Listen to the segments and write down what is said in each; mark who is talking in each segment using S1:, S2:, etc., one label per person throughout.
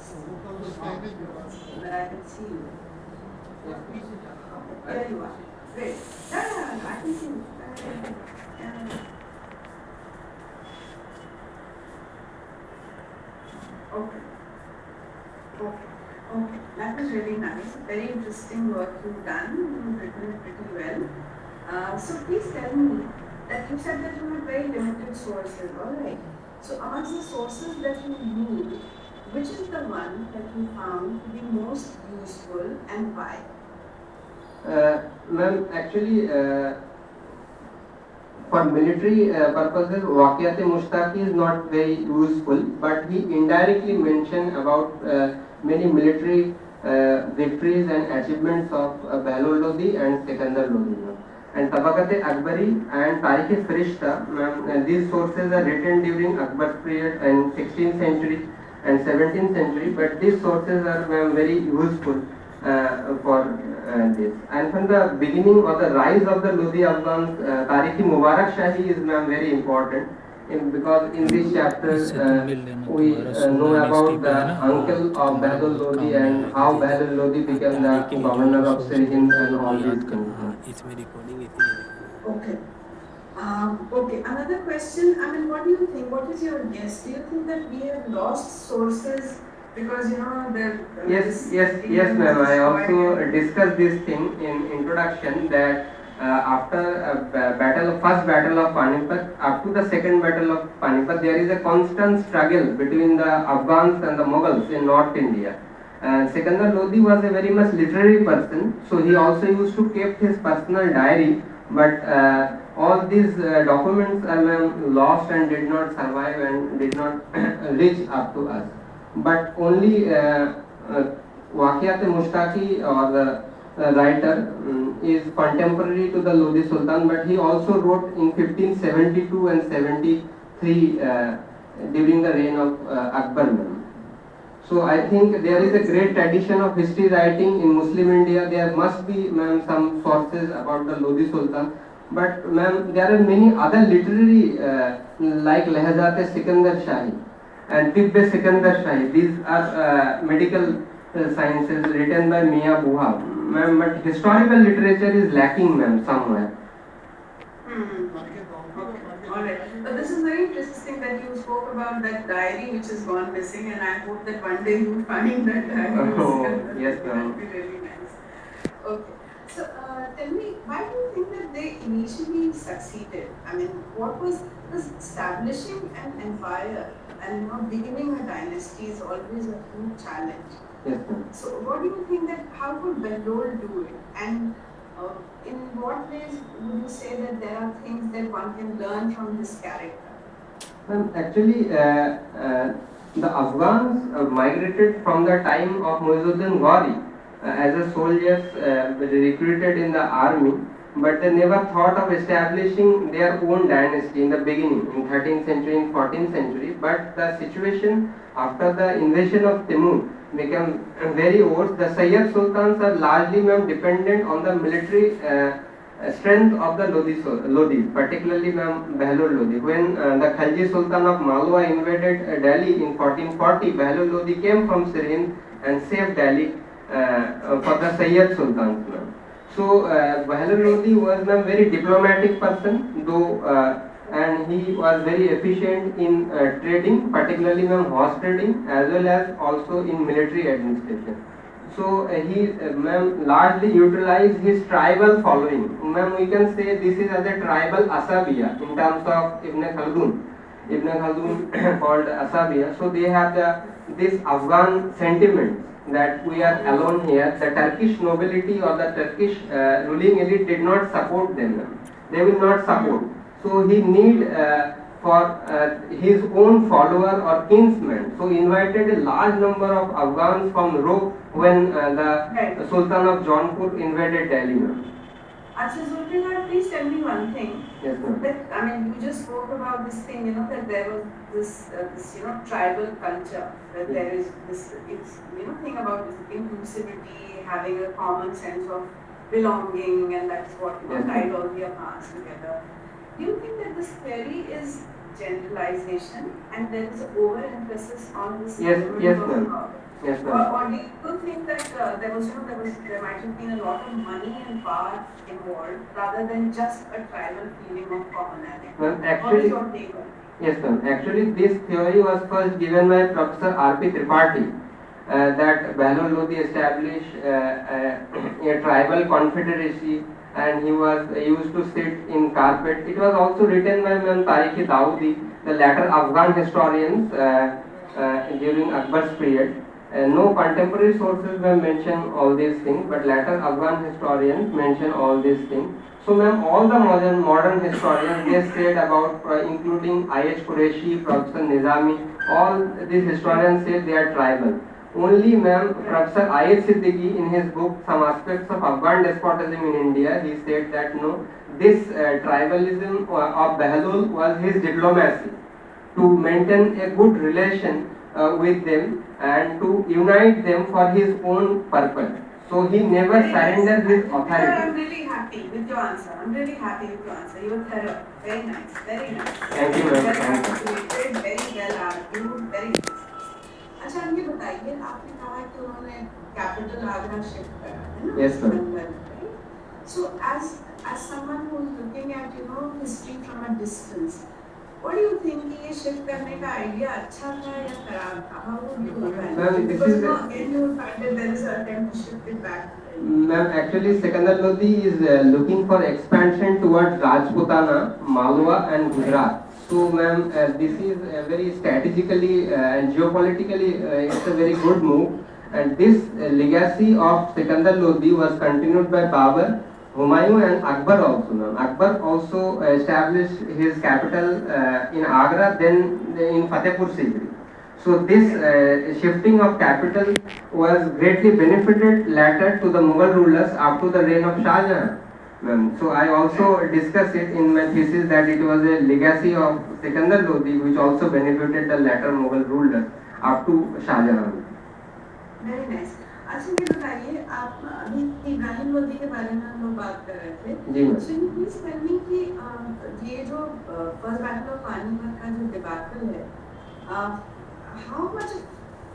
S1: But I can see you. There you are. Great. Yeah, I can see you. Okay. Okay. Okay. That was really nice. Very interesting work you've done. You've written it pretty well. So please tell me that you said that you had very limited sources. All right. So amongst the sources that you used, which is the one that you found to be most useful and why?
S2: Ma'am, actually, for military purposes, Waqiyat Mushtaqi is not very useful, but he indirectly mentioned about many military victories and achievements of Bahlul Lodi and Sikandar Lodi. And Tabakat Akbari and Tarikh Firishta, these sources are written during Akbar's period in 16th century and 17th century, but these sources are very useful for this. And from the beginning or the rise of the Lodi Afghans, Tariq Mubarak Shahi is very important. Because in this chapter we know about the uncle of Bahlul Lodi and how Bahlul Lodi became the governor of Sirhind and all these things.
S1: Okay. Okay, another question. I mean, what do you think? What is your guess? Do you think that we have lost sources because
S2: yes, ma'am. I also discussed this thing in introduction that after first battle of Panipat, up to the second battle of Panipat, there is a constant struggle between the Afghans and the Mughals in North India. Sikandar Lodi was a very much literary person, so he also used to keep his personal diary, but all these documents are lost and did not survive and did not reach up to us. But only Waqiyat Mushtaqi or the writer is contemporary to the Lodi Sultan, but he also wrote in 1572 and 73 during the reign of Akbar. So I think there is a great tradition of history writing in Muslim India. There must be some sources about the Lodi Sultan. But there are many other literary like Lehzat-e Sikandar Shahi and Tibbe Sikandar Shahi. These are medical sciences written by Mia Buha. But historical literature is lacking somewhere.
S1: Alright, but this is very interesting that you spoke about that diary which has gone missing, and I hope that one day you find that diary.
S2: Yes, ma'am.
S1: That would be really nice. Okay, so tell me, why do you think that they initially succeeded? I mean, what was this establishing an empire and beginning a dynasty is always a huge challenge.
S2: Yes, ma'am.
S1: So, what do you think that how could Behlol do it, and in what ways would you say that there are things that one can learn from this character?
S2: Actually, the Afghans migrated from the time of Muizzuddin Ghori as a soldiers recruited in the army, but they never thought of establishing their own dynasty in the beginning, in 13th century, in 14th century. But the situation after the invasion of Timur became very worse. The Sayyid Sultans are largely dependent on the military strength of the Lodi, particularly Bahlul Lodi. When the Khalji Sultan of Malwa invaded Delhi in 1440, Bahlul Lodi came from Sirhind and saved Delhi for the Sayyid Sultans. So Bahlul Lodi was a very diplomatic person, though, and he was very efficient in trading, particularly horse trading, as well as also in military administration. So he largely utilized his tribal following. We can say this is as a tribal asabiya in terms of Ibn Khaldun. Ibn Khaldun called asabiya. So they have this Afghan sentiment that we are alone here. The Turkish nobility or the Turkish ruling elite did not support them. They will not support. So he need for his own follower or kinsmen. So he invited a large number of Afghans from Roh when the Sultan of Jaunpur invaded Delhi.
S1: Acha Zulfikar, please tell me one thing.
S2: Yes, ma'am.
S1: That, you just spoke about this thing, that there was this tribal culture, that there is this, thing about this inclusivity, having a common sense of belonging, and that's what tied all the Afghans together. Do you think that this theory is generalization and there is overemphasis on this?
S2: Yes, ma'am. Yes, ma'am.
S1: Or do you think that there might have been a lot of money and power involved rather than just a tribal feeling of commonality?
S2: Ma'am,
S1: What is
S2: actually,
S1: your take on it?
S2: yes, ma'am. Actually, this theory was first given by Professor R.P. Tripathi. That Bahlol Lodi established a tribal confederacy, and he was used to sit in carpet. It was also written by Ma'am Tariq Dawoodi, the latter Afghan historians during Akbar's period. No contemporary sources have mentioned all these things, but later Afghan historians mention all these things. So, ma'am, all the modern historians they said about, including I.H. Qureshi, Professor Nizami, all these historians say they are tribal. Only, ma'am, Professor I.H. Siddiqui in his book Some Aspects of Afghan Despotism in India, he said that no, this tribalism of Bahlol was his diplomacy to maintain a good relation with them and to unite them for his own purpose. So he never surrendered his authority.
S1: I'm really happy with your answer. I'm really happy with your answer. You were thorough. Very nice. Very nice.
S2: Thank you, ma'am.
S1: Well
S2: Thank you.
S1: articulated, very well argued, very nice. अच्छा मुझे बताइए आपने कहा कि उन्होंने capital Agra shift करा है ना?
S2: Yes, ma'am.
S1: So as someone who is looking at history from a distance, what do you think कि ये शिफ्ट करने का आइडिया अच्छा था या खराब था? How would you evaluate?
S2: Ma'am, this
S1: Because
S2: is
S1: again you will find that there is an attempt to shift it back.
S2: Ma'am, actually Sikandar Lodi is looking for expansion towards Rajputana, Malwa and Gujarat. So, ma'am, this is very strategically and geopolitically, it's a very good move. And this legacy of Sikandar Lodi was continued by Babur, Humayun and Akbar also, ma'am. Akbar also established his capital in Agra, then in Fatehpur Sikri. So this shifting of capital was greatly benefited later to the Mughal rulers after the reign of Shah Jahan. So I also discussed it in my thesis that it was a legacy of Sikandar Lodi which also benefited the later Mughal rulers up to Shah Jahan.
S1: Very nice. अच्छा ये बताइए आप अभी इब्राहिम लोदी के बारे में हम लोग बात कर रहे थे.
S2: जी ma'am.
S1: So you please tell me कि ये जो फर्स्ट बैटल ऑफ पानीपत का जो डिबेकल है, how much of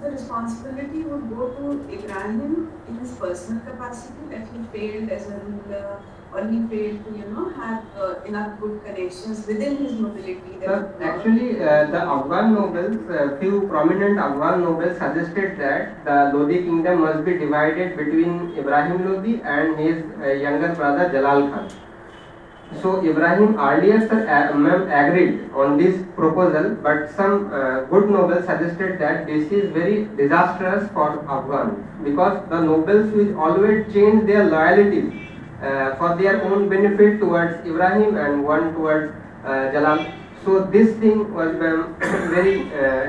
S1: the responsibility would go to Ibrahim in his personal capacity that he failed as a ruler or he failed to have enough good connections within his nobility?
S2: Actually, the Afghan nobles, few prominent Afghan nobles suggested that the Lodi kingdom must be divided between Ibrahim Lodi and his younger brother Jalal Khan. So Ibrahim earlier agreed on this proposal, but some good nobles suggested that this is very disastrous for Afghan because the nobles will always change their loyalties for their own benefit towards Ibrahim and one towards Jalal. So this thing was very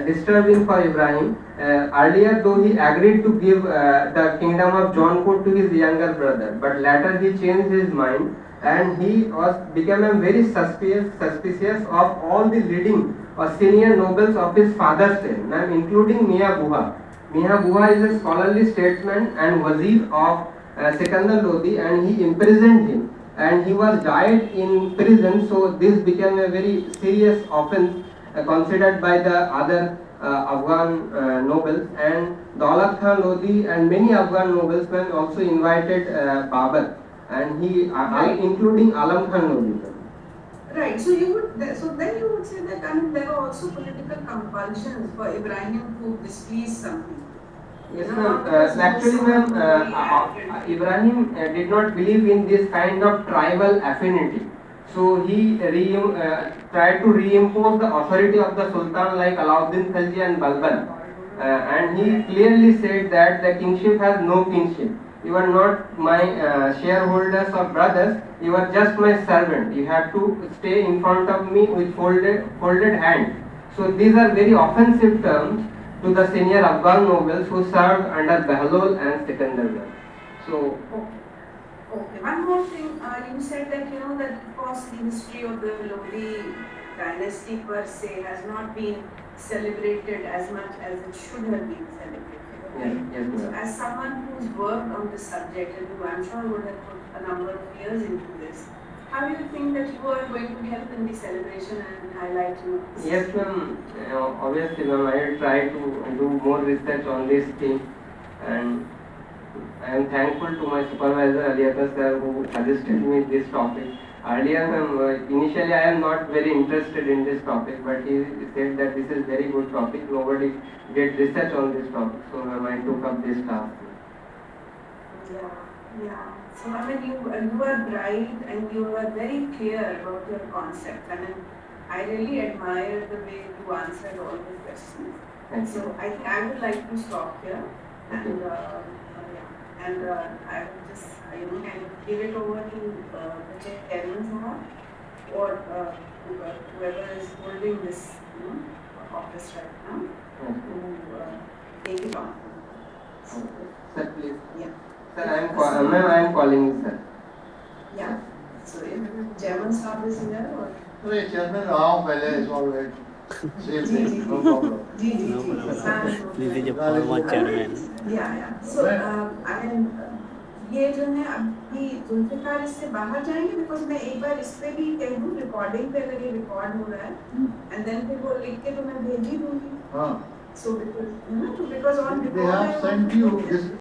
S2: disturbing for Ibrahim. Earlier, though he agreed to give the kingdom of Jaunpur to his younger brother, but later he changed his mind and he became very suspicious of all the leading or senior nobles of his father's time, including Mia Buha. Mia Buha is a scholarly statesman and wazir of Sikandar Lodi, and he imprisoned him. And he was died in prison, so this became a very serious offense considered by the other Afghan nobles. And Daulat Khan Lodi and many Afghan nobles also invited Babur, and he, including Alam Khan Lodi.
S1: Right. So then you would say that there were also political compulsions for Ibrahim to displease some people.
S2: Yes, ma'am. Actually, ma'am, Ibrahim did not believe in this kind of tribal affinity. So he tried to reimpose the authority of the Sultan like Alauddin Khalji and Balban. And he clearly said that the kingship has no kinship. You are not my shareholders or brothers, you are just my servant. You have to stay in front of me with folded hands. So these are very offensive terms to the senior Afghan nobles who served under Bahlol and Sikandar. So,
S1: okay. One more thing, you said that that of course the history of the Lodi dynasty per se has not been celebrated as much as it should have been celebrated.
S2: Yes,
S1: so as someone who's worked on this subject and who I'm sure would have put a number of years into this, how do you think that you are going to help in the celebration and highlight this?
S2: Yes, ma'am. Obviously, ma'am, I will try to do more research on this thing, and I am thankful to my supervisor Aliyata sir who suggested me this topic. Earlier, ma'am, initially I am not very interested in this topic, but he said that this is very good topic. Nobody did research on this topic, so ma'am, I took up this task.
S1: Yeah, yeah. So I mean, you are bright and you are very clear about your concept. I mean, I really admire the way you answered all the questions.
S2: Thank
S1: So
S2: you.
S1: I think I would like to stop here, and yeah, and I will just kind of give it over to the chairman now, or whoever is holding this office right now, to take it on. So,
S2: Sir, please.
S1: yeah.
S2: Sir, ma'am, I am calling you, sir.
S1: Yeah. So if Chairman Saab is here or?
S3: अरे chairman रहा हूँ पहले it's all right safe
S1: जी,
S3: no problem
S1: जी जी
S4: No
S1: जी
S4: problem. This is
S1: जी
S4: a former chairman.
S1: yeah. So I mean ये जो है अभी जुल्फिकार इससे बाहर जाएंगे बिकॉज मैं एक बार इस पे भी कह दूँ रिकॉर्डिंग पे अगर ये रिकॉर्ड हो रहा है एंड देन फिर वो लिख के तो मैं भेज ही दूँगी
S3: हाँ
S1: so because on
S3: they have sent you this